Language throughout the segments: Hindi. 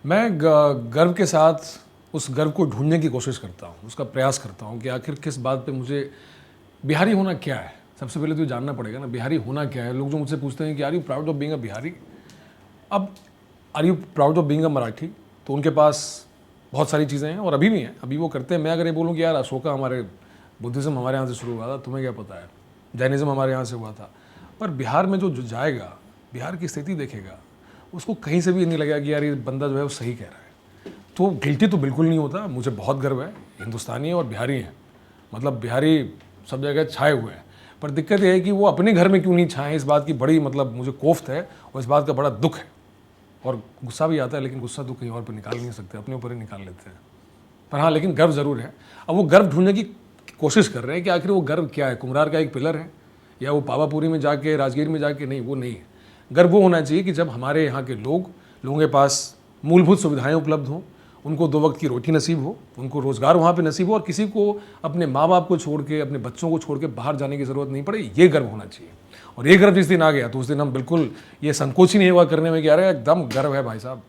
मैं गर्व के साथ उस गर्व को ढूंढने की कोशिश करता हूँ, उसका प्रयास करता हूँ कि आखिर किस बात पे मुझे बिहारी होना क्या है। सबसे पहले तो ये जानना पड़ेगा ना, बिहारी होना क्या है। लोग जो मुझसे पूछते हैं कि are you proud of being a Bihari, अब are you proud of being a Marathi, तो उनके पास बहुत सारी चीज़ें हैं और अभी भी हैं, अभी वो करते हैं। मैं अगर ये बोलूँ कि यार अशोका हमारे बुद्धिज़्म हमारे यहाँ से शुरू हुआ था, तुम्हें क्या पता है, जैनिज़्म हमारे यहाँ से हुआ था, पर बिहार में जो जाएगा, बिहार की स्थिति देखेगा, उसको कहीं से भी नहीं लगेगा कि यार ये बंदा जो है वो सही कह रहा है। तो गिल्टी तो बिल्कुल नहीं होता, मुझे बहुत गर्व है, हिंदुस्तानी है और बिहारी हैं, मतलब बिहारी सब जगह छाए हुए हैं। पर दिक्कत यह है कि वो अपने घर में क्यों नहीं छाएं, इस बात की बड़ी मतलब मुझे कोफ्त है और इस बात का बड़ा दुख है और गुस्सा भी आता है, लेकिन गुस्सा तो कहीं और पर निकाल नहीं सकते, अपने ऊपर ही निकाल लेते हैं। पर हाँ, लेकिन गर्व ज़रूर है। अब वो गर्व ढूंढने की कोशिश कर रहे हैं कि आखिर वो गर्व क्या है, कुम्हार का एक पिलर है या वो पावापुरी में जाके राजगीर में जाके, नहीं, वो नहीं है। गर्व वो होना चाहिए कि जब हमारे यहाँ के लोगों के पास मूलभूत सुविधाएं उपलब्ध हों, उनको 2 वक्त की रोटी नसीब हो, उनको रोज़गार वहाँ पे नसीब हो और किसी को अपने माँ बाप को छोड़ के, अपने बच्चों को छोड़ के बाहर जाने की ज़रूरत नहीं पड़े, ये गर्व होना चाहिए। और ये गर्व जिस दिन आ गया तो उस दिन हम बिल्कुल ये संकोच ही नहीं हुआ करने में कि अरे एकदम गर्व है भाई साहब।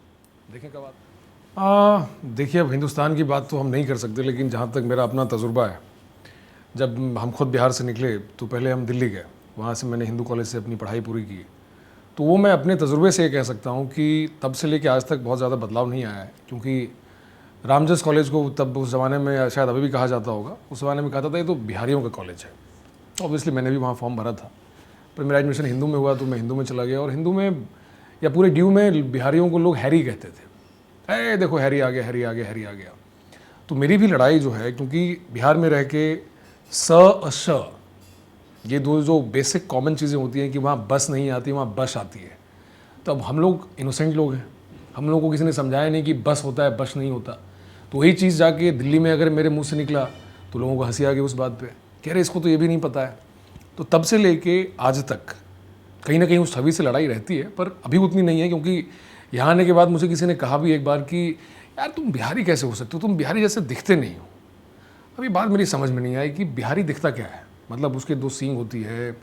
देखें कब बात, देखिए अब हिंदुस्तान की बात तो हम नहीं कर सकते, लेकिन जहाँ तक मेरा अपना तजुर्बा है, जब हम खुद बिहार से निकले तो पहले हम दिल्ली गए, वहाँ से मैंने हिंदू कॉलेज से अपनी पढ़ाई पूरी की। तो वो मैं अपने तजुर्बे से ये कह सकता हूँ कि तब से लेके आज तक बहुत ज़्यादा बदलाव नहीं आया है, क्योंकि रामजस कॉलेज को तब उस ज़माने में शायद अभी भी कहा जाता होगा, उस ज़माने में कहा था ये तो बिहारियों का कॉलेज है। ऑब्वियसली मैंने भी वहाँ फॉर्म भरा था, पर मेरा एडमिशन हिंदू में हुआ तो मैं हिंदू में चला गया और हिंदू में या पूरे ड्यू में बिहारियों को लोग हैरी कहते थे, अरे देखो हैरी आ गया, हैरी आ गया, हैरी आ गया। तो मेरी भी लड़ाई जो है, क्योंकि बिहार में रह के स अश ये दो जो बेसिक कॉमन चीज़ें होती हैं कि वहाँ बस नहीं आती, वहाँ बश आती है। तो अब हम लोग इनोसेंट लोग हैं, हम लोगों को किसी ने समझाया नहीं कि बस होता है, बश नहीं होता। तो वही चीज़ जाके दिल्ली में अगर मेरे मुंह से निकला तो लोगों को हंसी आ गई उस बात पे, कह रहे इसको तो ये भी नहीं पता है। तो तब से लेके आज तक कहीं ना कहीं उस छवि से लड़ाई रहती है, पर अभी उतनी नहीं है, क्योंकि यहाँ आने के बाद मुझे किसी ने कहा भी एक बार कि यार तुम बिहारी कैसे हो सकते हो, तुम बिहारी जैसे दिखते नहीं हो। अभी बात मेरी समझ में नहीं आई कि बिहारी दिखता क्या है, मतलब उसके 2 सींग होती है,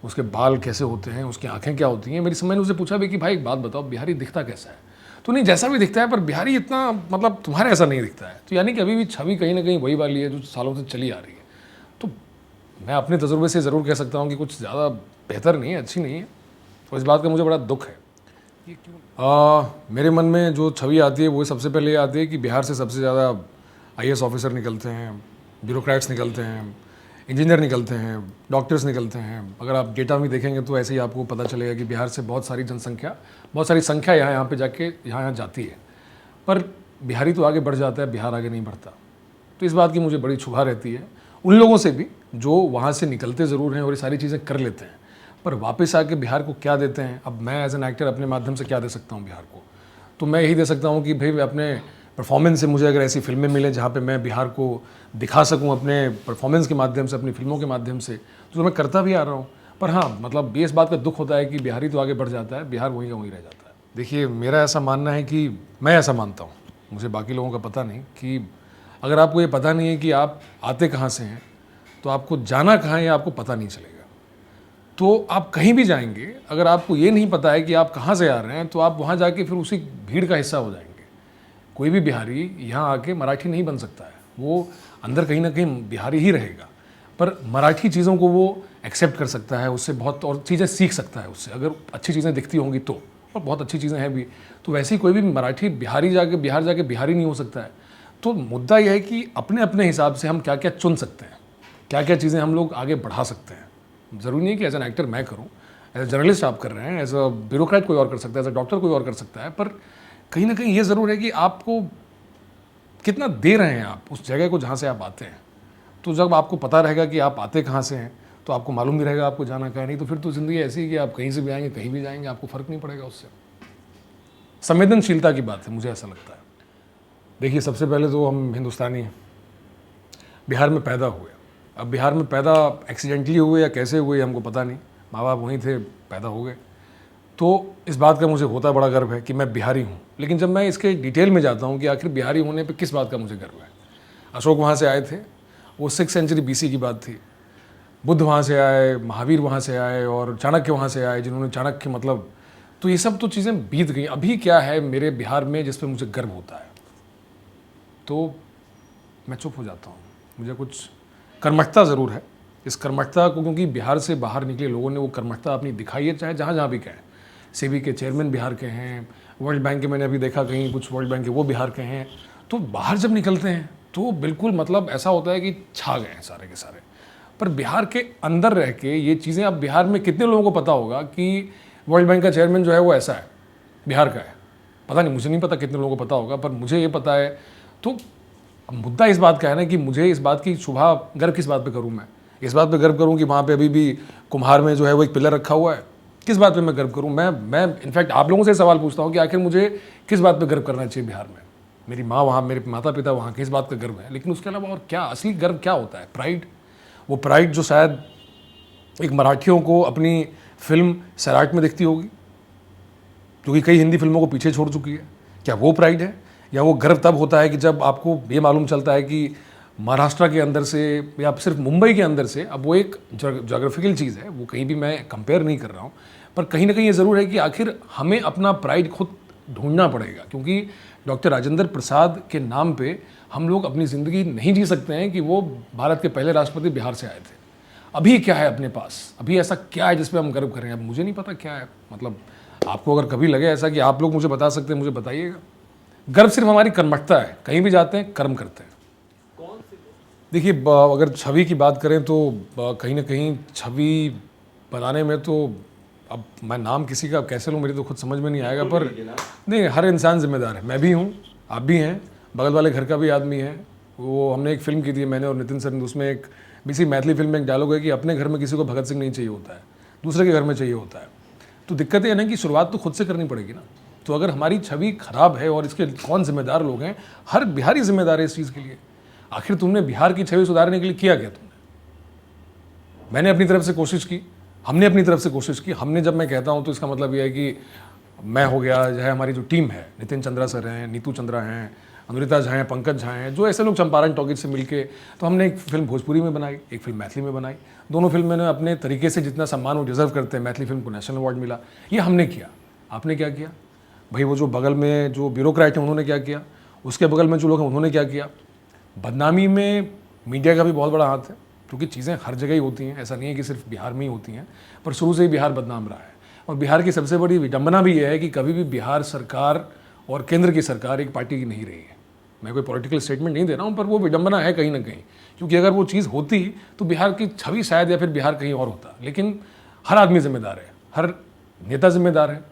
उसके बाल कैसे होते हैं, उसकी आंखें क्या होती हैं। मेरी समझ ने उसे पूछा भी कि भाई एक बात बताओ, बिहारी दिखता कैसा है। तो नहीं, जैसा भी दिखता है, पर बिहारी इतना मतलब तुम्हारे ऐसा नहीं दिखता है। तो यानी कि अभी भी छवि कहीं ना कहीं वही वाली है जो सालों से चली आ रही है। तो मैं अपने तजुर्बे से ज़रूर कह सकता हूँ कि कुछ ज़्यादा बेहतर नहीं है, अच्छी नहीं है, और इस बात का मुझे बड़ा दुख है। ये क्यों? मेरे मन में जो छवि आती है वो सबसे पहले ये आती है कि बिहार से सबसे ज़्यादा IAS ऑफिसर निकलते हैं, ब्यूरोक्रेट्स निकलते हैं, इंजीनियर निकलते हैं, डॉक्टर्स निकलते हैं। अगर आप डेटा में देखेंगे तो ऐसे ही आपको पता चलेगा कि बिहार से बहुत सारी जनसंख्या, बहुत सारी संख्या यहाँ पे जाके यहाँ जाती है, पर बिहारी तो आगे बढ़ जाता है, बिहार आगे नहीं बढ़ता। तो इस बात की मुझे बड़ी क्षुभा रहती है उन लोगों से भी जो वहाँ से निकलते ज़रूर हैं और ये सारी चीज़ें कर लेते हैं, पर वापस आके बिहार को क्या देते हैं। अब मैं एज एन एक्टर अपने माध्यम से क्या दे सकता हूँ बिहार को, तो मैं यही दे सकता हूँ कि भाई अपने परफॉर्मेंस से मुझे अगर ऐसी फिल्में मिलें जहाँ पे मैं बिहार को दिखा सकूँ अपने परफॉर्मेंस के माध्यम से, अपनी फिल्मों के माध्यम से, तो मैं करता भी आ रहा हूँ। पर हाँ, मतलब ये इस बात का दुख होता है कि बिहारी तो आगे बढ़ जाता है, बिहार वहीं का वहीं रह जाता है। देखिए मेरा ऐसा मानना है कि मैं ऐसा मानता हूँ, मुझे बाकी लोगों का पता नहीं, कि अगर आपको ये पता नहीं है कि आप आते कहाँ से हैं तो आपको जाना कहाँ है आपको पता नहीं चलेगा। तो आप कहीं भी जाएंगे, अगर आपको ये नहीं पता है कि आप कहाँ से आ रहे हैं, तो आप वहाँ जाके फिर उसी भीड़ का हिस्सा हो जाएंगे। कोई भी बिहारी यहाँ आके मराठी नहीं बन सकता है, वो अंदर कहीं ना कहीं बिहारी ही रहेगा, पर मराठी चीज़ों को वो एक्सेप्ट कर सकता है, उससे बहुत और चीज़ें सीख सकता है उससे, अगर अच्छी चीज़ें दिखती होंगी तो, और बहुत अच्छी चीज़ें हैं भी। तो वैसे ही कोई भी मराठी बिहार जाके बिहारी नहीं हो सकता है। तो मुद्दा यह है कि अपने अपने हिसाब से हम क्या क्या चुन सकते हैं, क्या क्या चीज़ें हम लोग आगे बढ़ा सकते हैं। ज़रूरी नहीं कि एज एन एक्टर मैं करूँ, एज ए जर्नलिस्ट आप कर रहे हैं, एज अ ब्यूरोक्रेट कोई और कर सकता है, एज अ डॉक्टर कोई और कर सकता है, पर कहीं ना कहीं ये ज़रूर है कि आपको कितना दे रहे हैं आप उस जगह को जहाँ से आप आते हैं। तो जब आपको पता रहेगा कि आप आते कहाँ से हैं, तो आपको मालूम भी रहेगा आपको जाना कहाँ। नहीं तो फिर तो ज़िंदगी ऐसी है कि आप कहीं से भी आएंगे, कहीं भी जाएंगे, आपको फ़र्क नहीं पड़ेगा उससे। संवेदनशीलता की बात है, मुझे ऐसा लगता है। देखिए सबसे पहले तो हम हिंदुस्तानी हैं, बिहार में पैदा हुए। अब बिहार में पैदा एक्सीडेंटली हुए या कैसे हुए हमको पता नहीं, माँ बाप वहीं थे, पैदा हो गए। तो इस बात का मुझे होता बड़ा गर्व है कि मैं बिहारी हूँ। लेकिन जब मैं इसके डिटेल में जाता हूँ कि आखिर बिहारी होने पे किस बात का मुझे गर्व है, अशोक वहाँ से आए थे, वो 6th सेंचुरी BC की बात थी। बुद्ध वहाँ से आए, महावीर वहाँ से आए और चाणक्य वहाँ से आए, जिन्होंने चाणक्य मतलब तो ये सब तो चीज़ें बीत गई। अभी क्या है मेरे बिहार में जिस पे मुझे गर्व होता है, तो मैं चुप हो जाता हूँ। मुझे कुछ कर्मठता ज़रूर है। इस कर्मठता को, क्योंकि बिहार से बाहर निकले लोगों ने वो कर्मठता अपनी दिखाई है, चाहे जहाँ जहाँ भी कहें। सेबी के चेयरमैन बिहार के हैं, वर्ल्ड बैंक के मैंने अभी देखा कहीं कुछ वर्ल्ड बैंक के वो बिहार के हैं। तो बाहर जब निकलते हैं तो बिल्कुल मतलब ऐसा होता है कि छा गए हैं सारे के सारे। पर बिहार के अंदर रह के ये चीज़ें, अब बिहार में कितने लोगों को पता होगा कि वर्ल्ड बैंक का चेयरमैन जो है वो ऐसा है, बिहार का है? पता नहीं, मुझे नहीं पता कितने लोगों को पता होगा, पर मुझे ये पता है। तो अब मुद्दा इस बात का है ना कि मुझे इस बात की शुभा गर्व किस बात पे करूं? मैं इस बात पे गर्व करूं कि वहाँ पे अभी भी कुम्हार में जो है वो एक पिलर रखा हुआ है? किस बात पे मैं गर्व करूं? मैं इनफैक्ट आप लोगों से सवाल पूछता हूं कि आखिर मुझे किस बात पे गर्व करना चाहिए बिहार में? मेरी माँ वहाँ, मेरे माता पिता वहाँ, किस बात का गर्व है? लेकिन उसके अलावा और क्या असली गर्व क्या होता है? प्राइड। वो प्राइड जो शायद एक मराठियों को अपनी फिल्म सैराट में दिखती होगी, क्योंकि कई हिंदी फिल्मों को पीछे छोड़ चुकी है। क्या वो प्राइड है? या वो गर्व तब होता है कि जब आपको ये मालूम चलता है कि महाराष्ट्र के अंदर से या सिर्फ मुंबई के अंदर से, अब वो एक जोग्राफिकल चीज़ है, वो कहीं भी मैं कंपेयर नहीं कर रहा हूँ, पर कहीं ना कहीं ये ज़रूर है कि आखिर हमें अपना प्राइड खुद ढूंढना पड़ेगा। क्योंकि डॉक्टर राजेंद्र प्रसाद के नाम पे हम लोग अपनी ज़िंदगी नहीं जी सकते हैं कि वो भारत के पहले राष्ट्रपति बिहार से आए थे। अभी क्या है अपने पास? अभी ऐसा क्या है जिस पे हम गर्व करें? अब मुझे नहीं पता क्या है। मतलब आपको अगर कभी लगे ऐसा कि आप लोग मुझे बता सकते हैं, मुझे बताइएगा। गर्व सिर्फ हमारी कर्मठता है, कहीं भी जाते हैं कर्म करते हैं। देखिए, अगर छवि की बात करें तो कहीं ना कहीं छवि बनाने में तो, अब मैं नाम किसी का कैसे लूँ, मेरी तो खुद समझ में नहीं आएगा, पर नहीं, हर इंसान जिम्मेदार है। मैं भी हूँ, आप भी हैं, बगल वाले घर का भी आदमी है। वो हमने एक फिल्म की थी, मैंने और नितिन सर ने, उसमें एक किसी मैथिली फिल्म में एक डायलॉग है कि अपने घर में किसी को भगत सिंह नहीं चाहिए होता है, दूसरे के घर में चाहिए होता है। तो दिक्कत ये है ना कि शुरुआत तो खुद से करनी पड़ेगी ना। तो अगर हमारी छवि खराब है, और इसके कौन जिम्मेदार लोग हैं? हर बिहारी जिम्मेदार है इस चीज़ के लिए। आखिर तुमने बिहार की छवि सुधारने के लिए किया क्या तुमने? मैंने अपनी तरफ से कोशिश की, हमने अपनी तरफ से कोशिश की। हमने जब मैं कहता हूँ तो इसका मतलब यह है कि मैं हो गया, जो है हमारी जो टीम है, नितिन चंद्रा सर हैं, नीतू चंद्रा हैं, अनुरिता झा हैं, पंकज झा हैं, जो ऐसे लोग चंपारण टॉकीज से मिलके, तो हमने एक फिल्म भोजपुरी में बनाई, एक फिल्म मैथिली में बनाई। दोनों फिल्म ने अपने तरीके से जितना सम्मान वो डिजर्व करते हैं, मैथिली फिल्म को नेशनल अवार्ड मिला। ये हमने किया। आपने क्या किया भाई? वो जो बगल में जो ब्यूरोक्रेट हैं उन्होंने क्या किया? उसके बगल में जो लोग हैं उन्होंने क्या किया? बदनामी में मीडिया का भी बहुत बड़ा हाथ है, क्योंकि चीज़ें हर जगह ही होती हैं, ऐसा नहीं है कि सिर्फ बिहार में ही होती हैं, पर शुरू से ही बिहार बदनाम रहा है। और बिहार की सबसे बड़ी विडंबना भी यह है कि कभी भी बिहार सरकार और केंद्र की सरकार एक पार्टी की नहीं रही है। मैं कोई पॉलिटिकल स्टेटमेंट नहीं दे रहा हूँ, पर वो विडंबना है कहीं ना कहीं, क्योंकि अगर वो चीज़ होती तो बिहार की छवि शायद, या फिर बिहार कहीं और होता। लेकिन हर आदमी जिम्मेदार है, हर नेता जिम्मेदार है,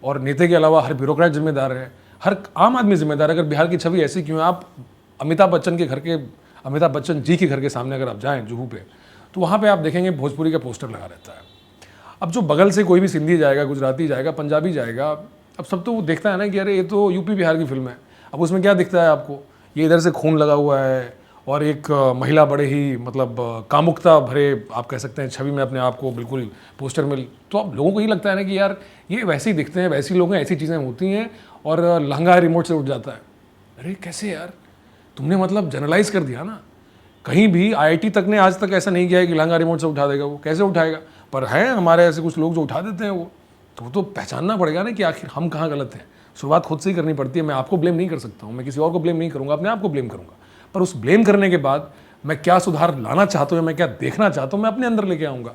और नेता के अलावा हर ब्यूरोक्रेट जिम्मेदार है, हर आम आदमी जिम्मेदार है। अगर बिहार की छवि ऐसी क्यों है? आप अमिताभ बच्चन के घर के, अमिताभ बच्चन जी के घर के सामने अगर आप जाएं जुहू पे, तो वहाँ पे आप देखेंगे भोजपुरी का पोस्टर लगा रहता है। अब जो बगल से कोई भी सिंधी जाएगा, गुजराती जाएगा, पंजाबी जाएगा, अब सब तो वो देखता है ना कि अरे ये तो यूपी बिहार की फिल्म है। अब उसमें क्या दिखता है आपको? ये इधर से खून लगा हुआ है, और एक महिला बड़े ही मतलब कामुकता भरे, आप कह सकते हैं, छवि में अपने आप को बिल्कुल पोस्टर में। तो अब लोगों को ये लगता है ना कि यार ये वैसे ही दिखते हैं, वैसे ही लोग हैं, ऐसी चीज़ें होती हैं, और लहंगा रिमोट से उठ जाता है। अरे कैसे यार? तुमने मतलब जनरलाइज कर दिया ना। कहीं भी आईआईटी तक ने आज तक ऐसा नहीं किया है कि लहंगा रिमोट से उठा देगा। वो कैसे उठाएगा? पर है हमारे ऐसे कुछ लोग जो उठा देते हैं। वो तो पहचानना पड़ेगा ना कि आखिर हम कहाँ गलत हैं। शुरुआत खुद से ही करनी पड़ती है। मैं आपको ब्लेम नहीं कर सकता हूँ, मैं किसी और को ब्लेम नहीं करूँगा, अपने आप को ब्लेम करूँगा। पर उस ब्लेम करने के बाद मैं क्या सुधार लाना चाहता हूँ, मैं क्या देखना चाहता हूँ, मैं अपने अंदर लेके आऊँगा।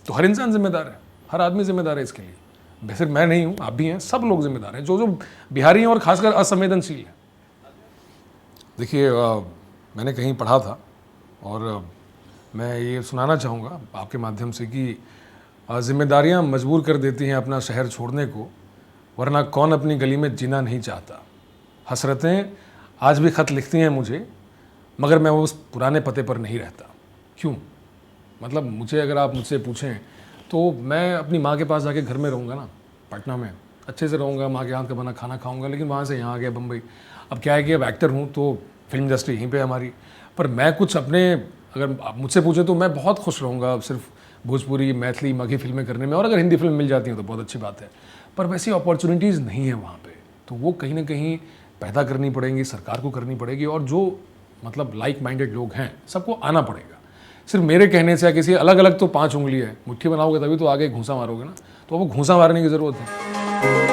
तो हर इंसान जिम्मेदार है, हर आदमी जिम्मेदार है इसके लिए। सिर्फ मैं नहीं हूँ, आप भी हैं, सब लोग जिम्मेदार हैं, जो बिहारी हैं और खासकर असंवेदनशील हैं। देखिए, मैंने कहीं पढ़ा था, और मैं ये सुनाना चाहूँगा आपके माध्यम से कि जिम्मेदारियाँ मजबूर कर देती हैं अपना शहर छोड़ने को, वरना कौन अपनी गली में जीना नहीं चाहता। हसरतें आज भी ख़त लिखती हैं मुझे, मगर मैं उस पुराने पते पर नहीं रहता। क्यों? मतलब मुझे, अगर आप मुझसे पूछें तो मैं अपनी माँ के पास जाके घर में रहूँगा ना, पटना में अच्छे से रहूँगा, माँ के हाथ का बना खाना खाऊँगा। लेकिन वहाँ से यहाँ आ गया बम्बई। अब क्या है कि अब एक्टर हूँ तो फिल्म इंडस्ट्री यहीं पे हमारी, पर मैं कुछ अपने, अगर आप मुझसे पूछें तो मैं बहुत खुश रहूँगा सिर्फ भोजपुरी, मैथिली, मगही फिल्में करने में। और अगर हिंदी फिल्म मिल जाती हैं तो बहुत अच्छी बात है, पर वैसी अपॉर्चुनिटीज़ नहीं है वहाँ पे। तो वो कहीं ना कहीं पैदा करनी पड़ेंगी, सरकार को करनी पड़ेगी, और जो मतलब लाइक माइंडेड लोग हैं सबको आना पड़ेगा। सिर्फ मेरे कहने से या किसी अलग अलग तो 5 उंगली है, मुट्ठी बनाओगे तभी तो आगे घूंसा मारोगे ना। तो अब घूंसा मारने की ज़रूरत है। है।